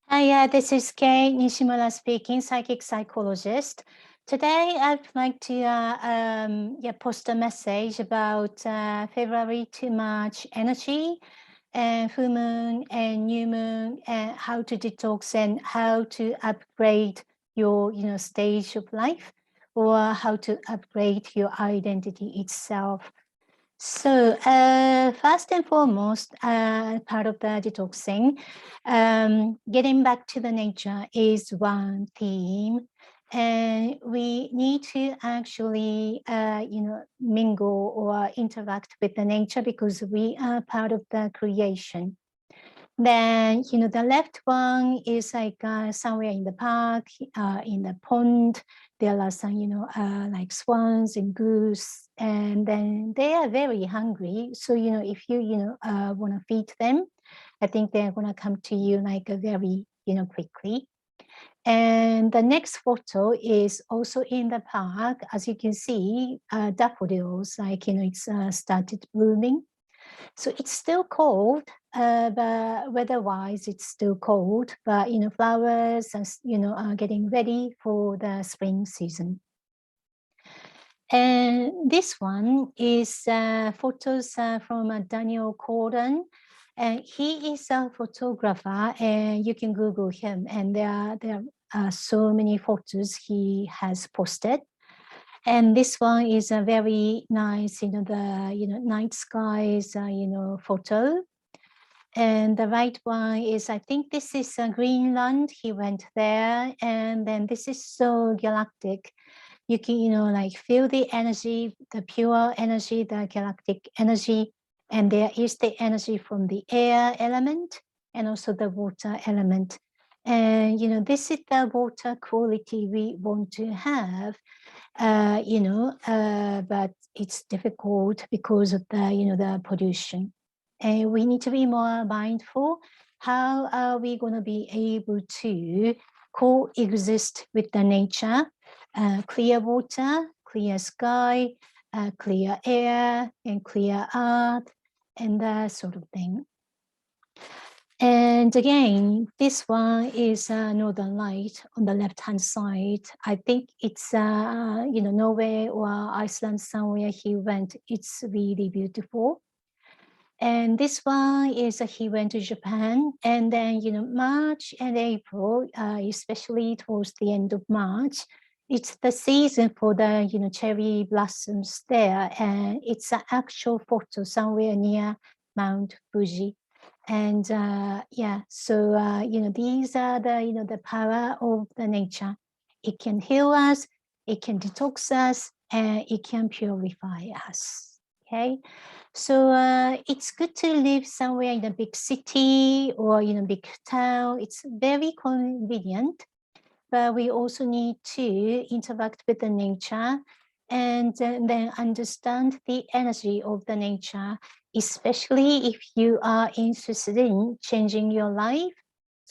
Hi, this is Kei Nishimura speaking, psychic psychologist. Today, I'd like to post a message about February to March energy, and full moon and new moon, and how to detox and how to upgrade your stage of life, or how to upgrade your identity itself. So first and foremost, part of the detoxing, getting back to the nature is one theme. And we need to actually, mingle or interact with the nature because we are part of the creation. Then, the left one is like somewhere in the park, in the pond. There are some, like swans and goose, and then they are very hungry. So, if you, want to feed them, I think they're going to come to you like very, quickly. And the next photo is also in the park. As you can see, daffodils, like, it's started blooming. So it's still cold, but weather-wise, it's still cold. But flowers are getting ready for the spring season. And this one is photos from Daniel Corden. And he is a photographer, and you can Google him. And there are so many photos he has posted. And this one is a very nice, the night skies, photo. And the right one is, I think this is Greenland. He went there, and then this is so galactic. You can, like feel the energy, the pure energy, the galactic energy, and there is the energy from the air element and also the water element. And this is the water quality we want to have. But it's difficult because of the pollution. And we need to be more mindful. How are we going to be able to coexist with the nature? Clear water, clear sky, clear air, and clear earth, and that sort of thing. And again, this one is Northern Light on the left-hand side. I think it's, Norway or Iceland, somewhere he went. It's really beautiful. And this one is he went to Japan. And then, March and April, especially towards the end of March, it's the season for the, cherry blossoms there. And it's an actual photo somewhere near Mount Fuji. And so these are the power of the nature. It can heal us, it can detox us, and it can purify us. Okay, so it's good to live somewhere in a big city or in a big town. It's very convenient, but we also need to interact with the nature and then understand the energy of the nature, especially if you are interested in changing your life,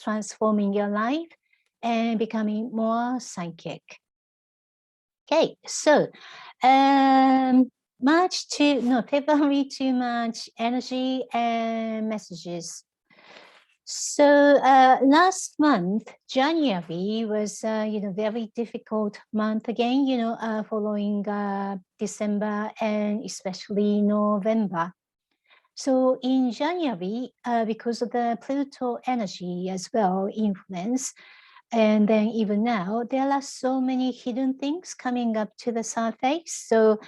transforming your life, and becoming more psychic. Okay, so February to March energy and messages. So last month, January was, very difficult month again, following December and especially November. So in January, because of the Pluto energy as well, influence, and then even now, there are so many hidden things coming up to the surface. So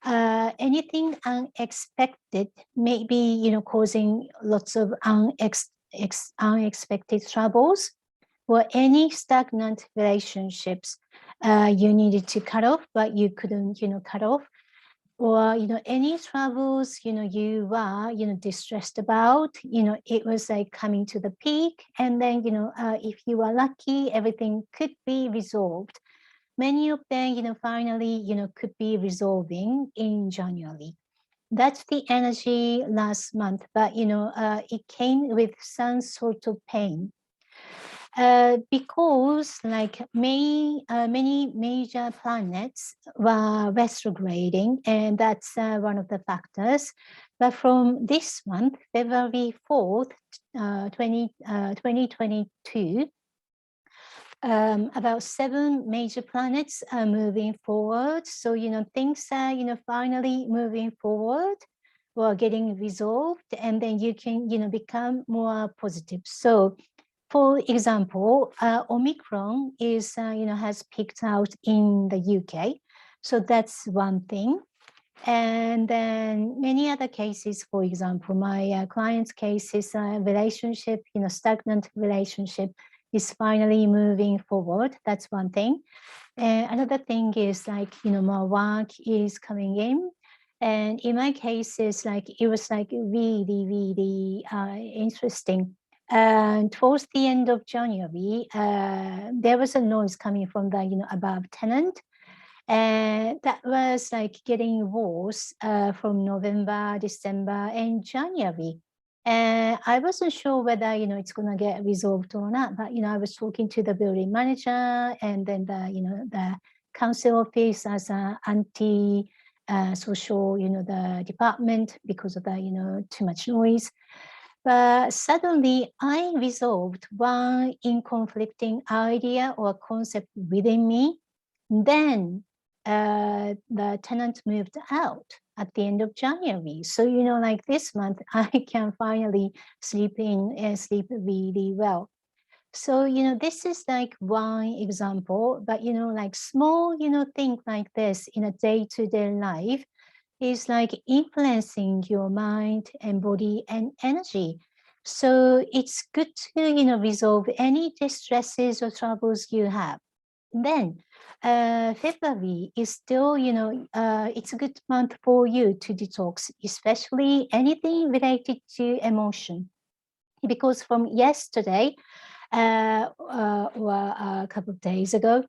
anything unexpected may be, causing lots of unexpected troubles, or any stagnant relationships you needed to cut off, but you couldn't, cut off, or any troubles you were distressed about. It was like coming to the peak, and then if you were lucky, everything could be resolved. Many of them finally could be resolving in January. That's the energy last month, but it came with some sort of pain. Because like many major planets were retrograding, and that's one of the factors. But from this month, February 4th, 2022, about 7 major planets are moving forward. So, things are, finally moving forward or getting resolved, and then you can, become more positive. So, for example, Omicron is, has peaked out in the UK. So that's one thing. And then many other cases, for example, my client's case is a relationship, stagnant relationship is finally moving forward. That's one thing. And another thing is like, more work is coming in. And in my case, it's like, it was like really, really interesting. And towards the end of January, there was a noise coming from the, above tenant. And that was like getting worse from November, December, and January. And I wasn't sure whether, it's going to get resolved or not. But, I was talking to the building manager and then the council office as an anti-social, the department because of the, too much noise. But suddenly I resolved one conflicting idea or concept within me. Then the tenant moved out at the end of January. So, like this month, I can finally sleep in and sleep really well. So, this is like one example, but, like small, thing like this in a day-to-day life is like influencing your mind and body and energy. So it's good to, resolve any distresses or troubles you have. Then February is still, it's a good month for you to detox, especially anything related to emotion. Because from yesterday or a couple of days ago,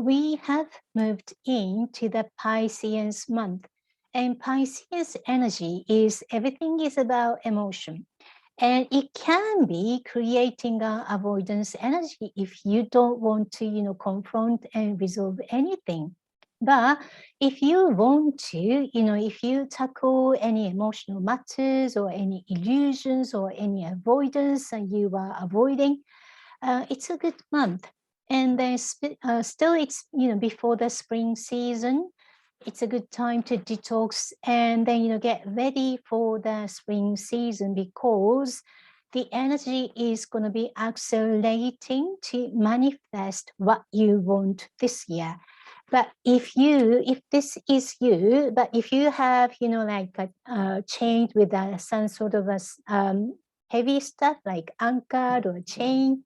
we have moved into the Piscean month. And Piscean energy is everything is about emotion. And it can be creating avoidance energy if you don't want to, confront and resolve anything. But if you want to, if you tackle any emotional matters or any illusions or any avoidance and you are avoiding, it's a good month. And then still it's, before the spring season, it's a good time to detox and then, get ready for the spring season because the energy is going to be accelerating to manifest what you want this year. But if this is you, but if you have, like a chain with some sort of a heavy stuff like anchor or chain,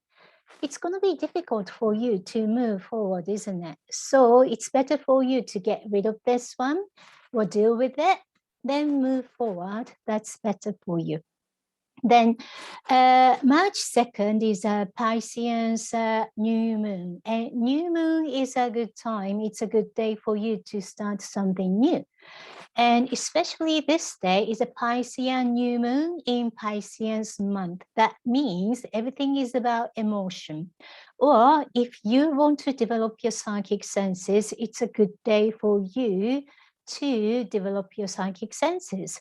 it's going to be difficult for you to move forward, isn't it? So it's better for you to get rid of this one or deal with it, then move forward. That's better for you. Then March 2nd is a Piscean's new moon. And new moon is a good time. It's a good day for you to start something new. And especially this day is a Piscean new moon in Piscean's month. That means everything is about emotion. Or if you want to develop your psychic senses, it's a good day for you to develop your psychic senses.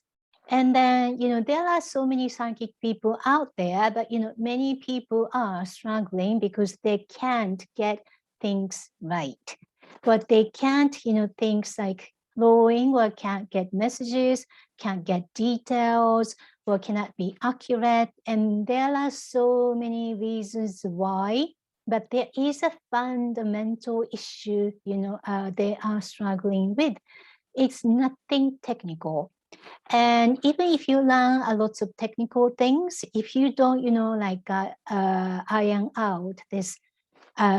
And then, there are so many psychic people out there, but, many people are struggling because they can't get things right. But they can't, things like flowing or can't get messages, can't get details, or cannot be accurate. And there are so many reasons why, but there is a fundamental issue, they are struggling with. It's nothing technical. And even if you learn a lot of technical things, if you don't, iron out this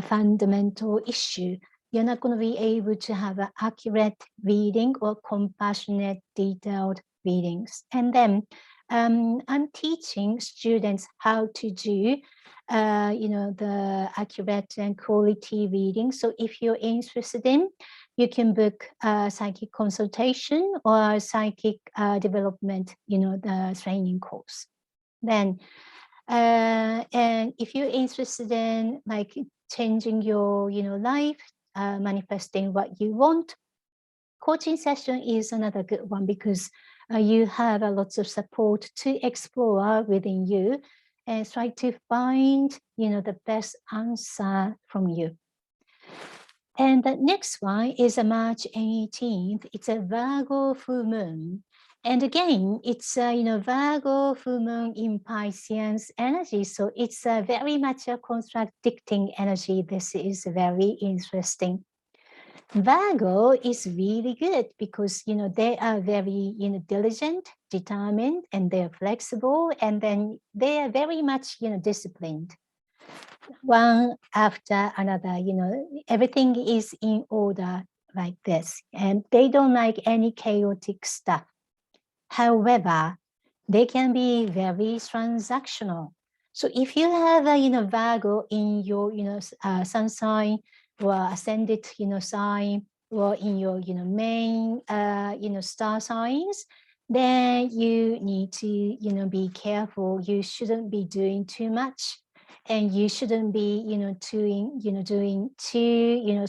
fundamental issue, you're not going to be able to have an accurate reading or compassionate, detailed readings. And then I'm teaching students how to do, the accurate and quality reading. So if you're interested in, you can book a psychic consultation or a psychic development, the training course. Then, and if you're interested in like changing your, life, manifesting what you want, coaching session is another good one because you have a lot of support to explore within you. and try to find, the best answer from you. And the next one is March 18th. It's a Virgo full moon. And again, it's Virgo full moon in Pisces energy. So it's very much a contradicting energy. This is very interesting. Virgo is really good because, they are very, diligent, determined, and they're flexible. And then they are very much, disciplined. One after another, everything is in order like this. And they don't like any chaotic stuff. However, they can be very transactional. So if you have a, Virgo in your, sun sign or ascended, sign, or in your, main, star signs, then you need to, be careful. You shouldn't be doing too much. And you shouldn't be, doing too,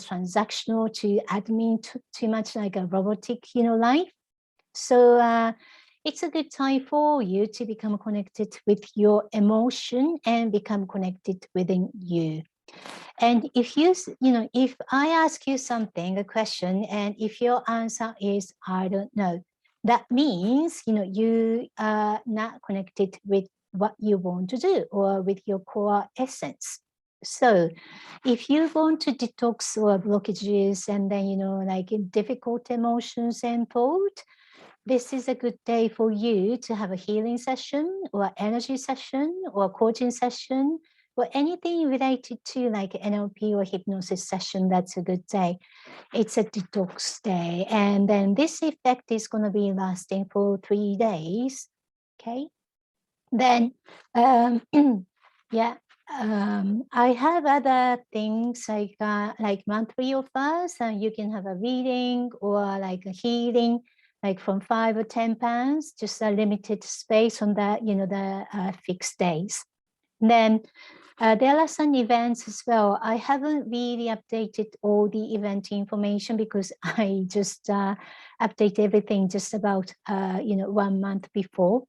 transactional, too admin, too much like a robotic, life. So it's a good time for you to become connected with your emotion and become connected within you. And if if I ask you something, a question, and if your answer is, I don't know, that means, you are not connected with what you want to do or with your core essence. So if you want to detox or blockages and then, like difficult emotions and thought, this is a good day for you to have a healing session or energy session or coaching session or anything related to like NLP or hypnosis session. That's a good day. It's a detox day. And then this effect is going to be lasting for 3 days. Okay. Then, yeah. I have other things like monthly offers, and you can have a reading or like a healing, like from £5 or £10, just a limited space on the the fixed days. Then there are some events as well. I haven't really updated all the event information because I just update everything just about 1 month before.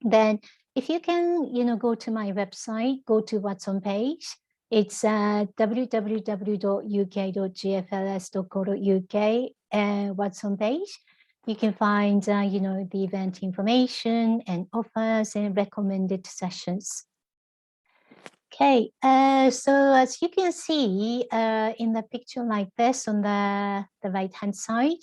Then if you can, go to my website, go to what's on page. It's www.uk.gfls.co.uk and what's on page. You can find, the event information and offers and recommended sessions. Okay, so as you can see in the picture like this on the right-hand side,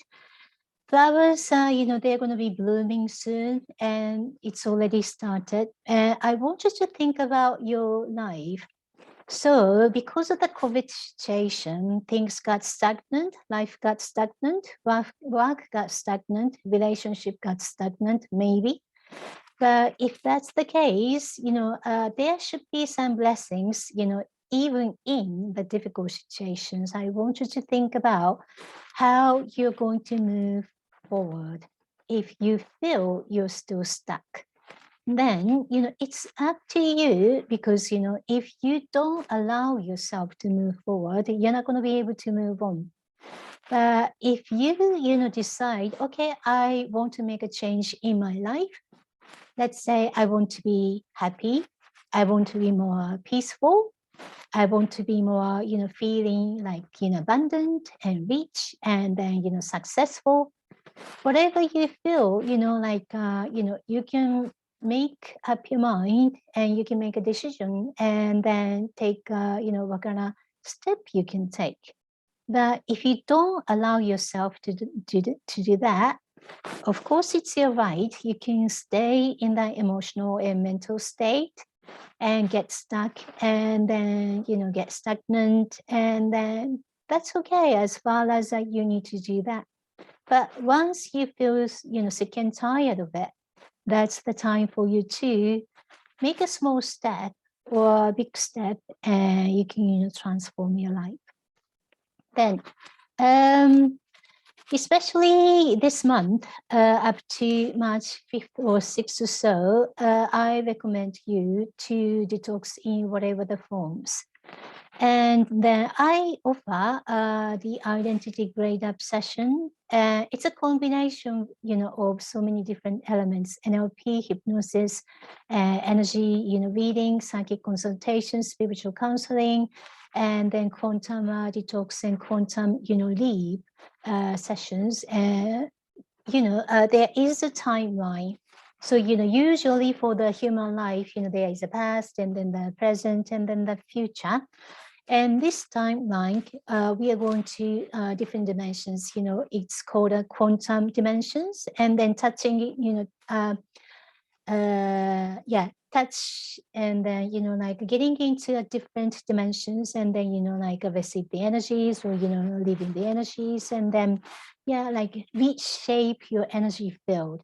flowers, they're going to be blooming soon and it's already started. I want you to think about your life. So because of the COVID situation, things got stagnant, life got stagnant, work got stagnant, relationship got stagnant, maybe. But if that's the case, there should be some blessings, even in the difficult situations. I want you to think about how you're going to move forward. If you feel you're still stuck, then, it's up to you because, if you don't allow yourself to move forward, you're not going to be able to move on. But if you, decide, okay, I want to make a change in my life. Let's say I want to be happy. I want to be more peaceful. I want to be more, feeling like, abundant and rich and then, successful. Whatever you feel, like, you can make up your mind and you can make a decision and then take, what kind of step you can take. But if you don't allow yourself to do that, of course, it's your right. You can stay in that emotional and mental state and get stuck and then, get stagnant. And then that's okay as far as you need to do that. But once you feel, sick and tired of it, that's the time for you to make a small step or a big step and you can, transform your life. Then, especially this month, up to March 5th or 6th or so, I recommend you to detox in whatever the forms. And then I offer the identity grade up session. It's a combination, of so many different elements: NLP, hypnosis, energy, reading, psychic consultation, spiritual counseling, and then quantum detox and quantum, leap sessions. There is a timeline. So, usually for the human life, there is a past and then the present and then the future. And this timeline, we are going to different dimensions. It's called a quantum dimensions, and then touching, touch, and then like getting into a different dimensions, and then like receive the energies, or living the energies, and then like reshape your energy field.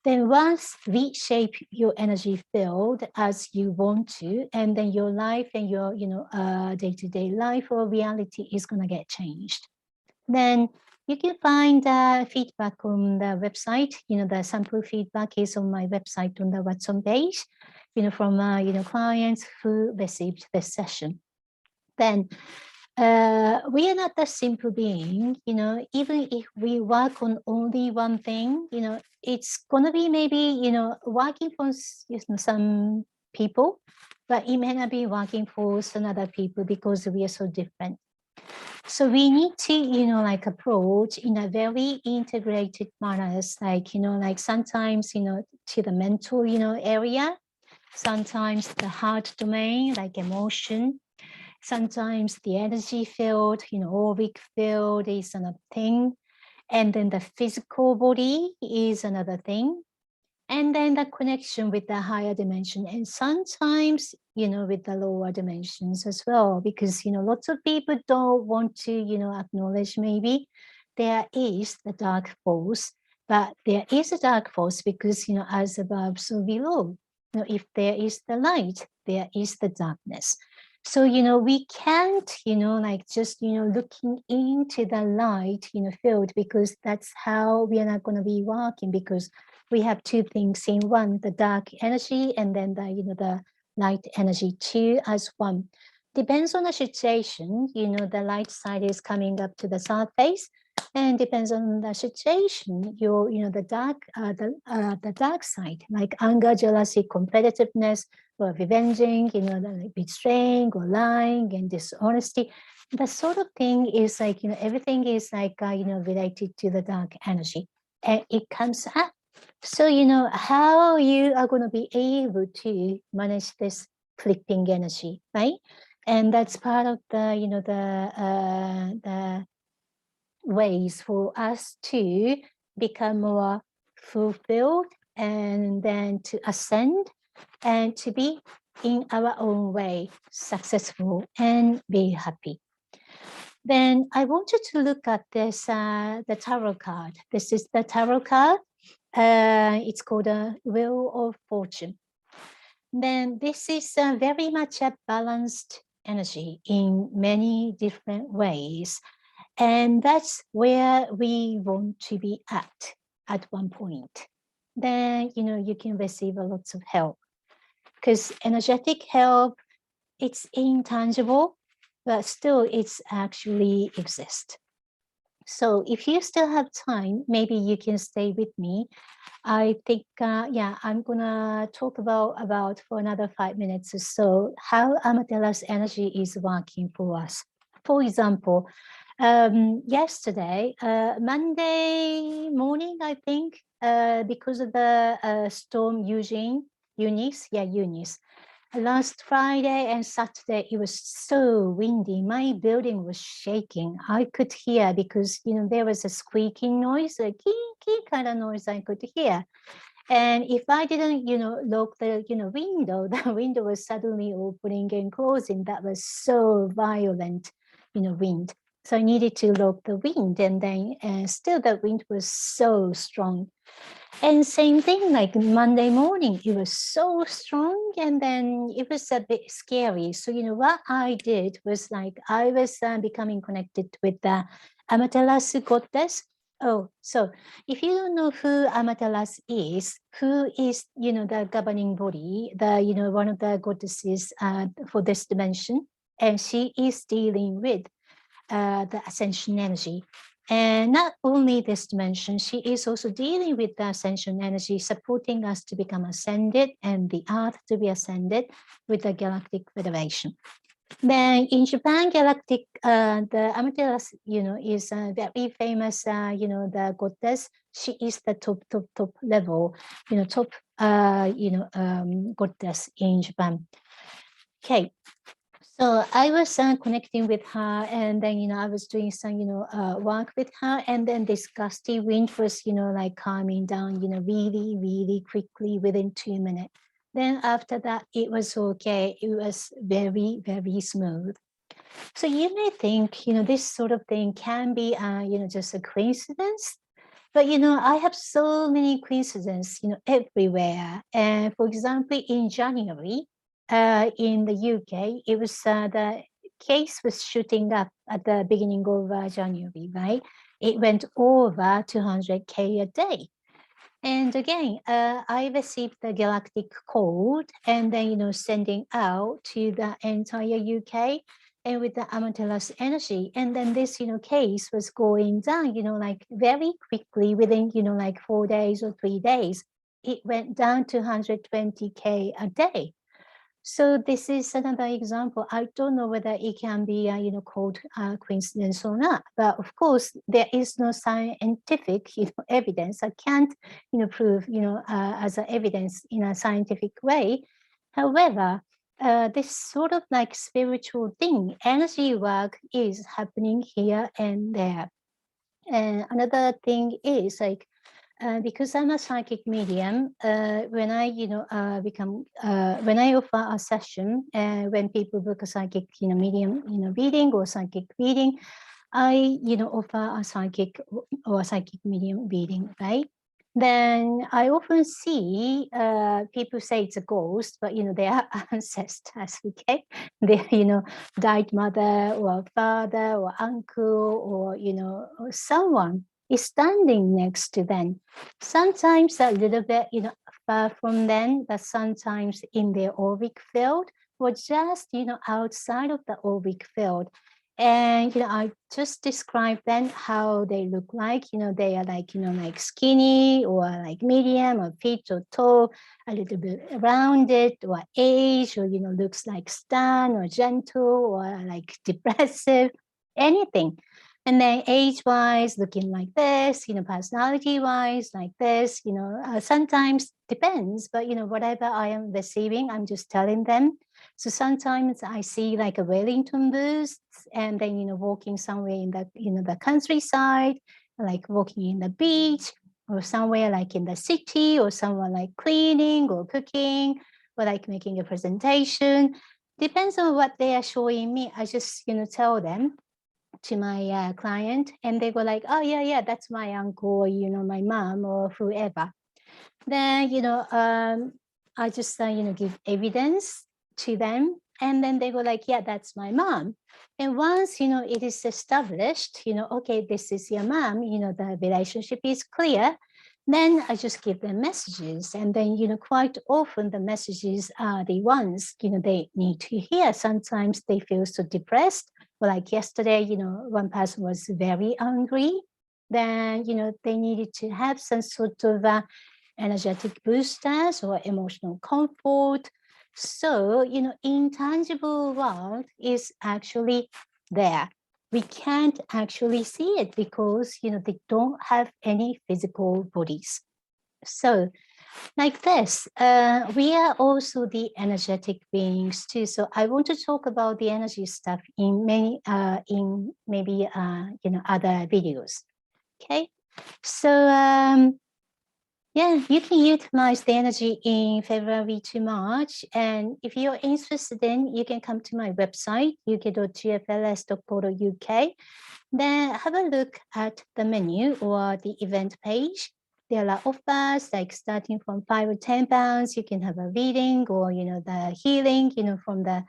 Then once reshape your energy field as you want to, and then your life and your day-to-day life or reality is going to get changed. Then you can find feedback on the website. The sample feedback is on my website on the Watson page, from clients who received this session. Then we are not a simple being, even if we work on only one thing, it's going to be maybe, working for some people, but it may not be working for some other people because we are so different. So we need to, like approach in a very integrated manner, like sometimes, to the mental, area, sometimes the heart domain, like emotion, sometimes the energy field, auric field is another thing. And then the physical body is another thing. And then the connection with the higher dimension, and sometimes, with the lower dimensions as well, because, lots of people don't want to, acknowledge maybe there is the dark force, but there is a dark force because, as above, so below. If there is the light, there is the darkness. So, we can't, like just, looking into the light, field, because that's how we are not going to be working, because we have two things in one, the dark energy and then the light energy, two as one. Depends on the situation, the light side is coming up to the surface, and depends on the situation, the dark side, like anger, jealousy, competitiveness, or revenging, like betraying or lying and dishonesty. That sort of thing is like, everything is like, related to the dark energy, and it comes up. So, how you are going to be able to manage this flipping energy, right? And that's part of the, the ways for us to become more fulfilled, and then to ascend and to be in our own way successful and be happy. Then I want you to look at this, the tarot card. This is the tarot card. It's called a Wheel of Fortune. Then this is very much a balanced energy in many different ways. And that's where we want to be at one point. Then, you can receive a lot of help, because energetic help, it's intangible, but still it's actually exist. So if you still have time, maybe you can stay with me. I think, I'm gonna talk about for another 5 minutes or so, how Amaterasu energy is working for us. For example, yesterday, Monday morning, I think, because of the storm Eunice. Last Friday and Saturday, it was so windy. My building was shaking. I could hear, because, there was a squeaking noise, a key kind of noise I could hear. And if I didn't, lock the, window, the window was suddenly opening and closing. That was so violent, wind. So I needed to lock the wind, and then still the wind was so strong. And same thing, like Monday morning, it was so strong, and then it was a bit scary. So, what I did was, like, I was becoming connected with the Amaterasu goddess. Oh, so if you don't know who Amaterasu is, who is, the governing body, the, one of the goddesses for this dimension, and she is dealing with the ascension energy. And not only this dimension, she is also dealing with the ascension energy, supporting us to become ascended and the earth to be ascended with the Galactic Federation. Then in Japan, Galactic, the Amaterasu, is very famous, the goddess. She is the top level, top, goddess in Japan. Okay. So I was connecting with her, and then I was doing some work with her, and then this gusty wind was like calming down really, really quickly within 2 minutes. Then after that, it was okay. It was very, very smooth. So you may think this sort of thing can be just a coincidence, but I have so many coincidences everywhere. And for example, in January, in the UK, it was the case was shooting up at the beginning of January, right? It went over 200K a day. And again, I received the galactic code and then, sending out to the entire UK and with the Amaterasu energy. And then this, case was going down, like very quickly within, like 4 days or 3 days. It went down to 120K a day. So this is another example. I don't know whether it can be, called coincidence or not. But of course, there is no scientific, evidence. I can't, prove, as a evidence in a scientific way. However, this sort of like spiritual thing, energy work is happening here and there. And another thing is like, because I'm a psychic medium, when I, when I offer a session, when people book a psychic, medium, reading or psychic reading, I, offer a psychic or a psychic medium reading, right? Then I often see people say it's a ghost, but they are ancestors, okay? They, died mother or father or uncle or or someone is standing next to them. Sometimes a little bit, far from them, but sometimes in their auric field or just, outside of the auric field. And, I just describe then how they look like, they are like, like skinny or like medium or fit or tall, a little bit rounded or age or, looks like stern or gentle or like depressive, anything. And then age-wise, looking like this, personality-wise, like this, sometimes depends, but, whatever I am receiving, I'm just telling them. So sometimes I see like a Wellington boots and then, walking somewhere in the, the countryside, like walking in the beach or somewhere like in the city or somewhere like cleaning or cooking or like making a presentation. Depends on what they are showing me. I just, tell them to my client and they go like, oh yeah, that's my uncle or, my mom or whoever. Then, I just, give evidence to them. And then they go like, yeah, that's my mom. And once, it is established, okay, this is your mom, the relationship is clear. Then I just give them messages. And then, quite often the messages are the ones, they need to hear. Sometimes they feel so depressed. Or like yesterday, one person was very angry. Then, they needed to have some sort of energetic boosters or emotional comfort. So, intangible world is actually there. We can't actually see it because, they don't have any physical bodies. So like this, we are also the energetic beings too. So I want to talk about the energy stuff in many, in maybe, other videos. Okay. So, yeah, you can utilize the energy in February to March. And if you're interested in, you can come to my website, uk.gfls.co.uk. Then have a look at the menu or the event page. There are offers like starting from 5 or 10 pounds. You can have a reading or, the healing, from the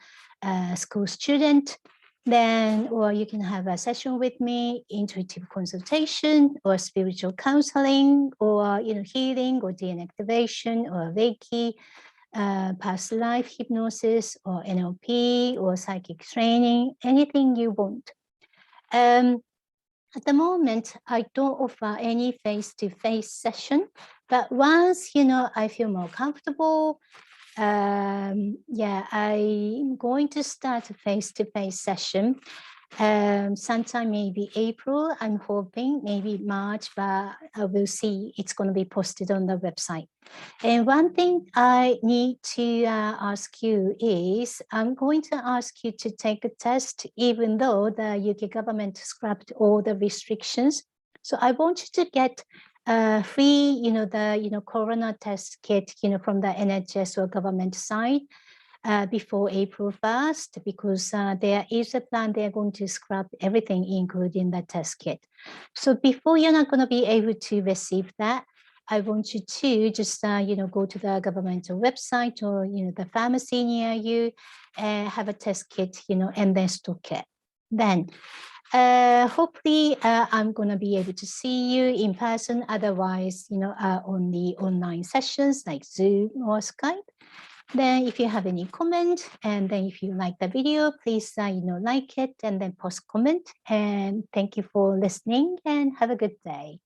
school student. Then, or you can have a session with me, intuitive consultation or spiritual counseling or, healing or DNA activation or Reiki. past life hypnosis or NLP or psychic training, anything you want. At the moment, I don't offer any face-to-face session, but once, I feel more comfortable, yeah, I'm going to start a face-to-face session. Sometime maybe April, I'm hoping, maybe March, but I will see. It's going to be posted on the website. And one thing I need to ask you is, I'm going to ask you to take a test, even though the UK government scrapped all the restrictions. So I want you to get free, corona test kit, from the NHS or government side before April 1st, because there is a plan they're going to scrap everything, including the test kit. So before you're not going to be able to receive that, I want you to just, go to the governmental website or, the pharmacy near you and have a test kit, and then stock it. Then hopefully I'm going to be able to see you in person. Otherwise, on the online sessions like Zoom or Skype. Then if you have any comment, and then if you like the video, please, like it and then post comment. And thank you for listening and have a good day.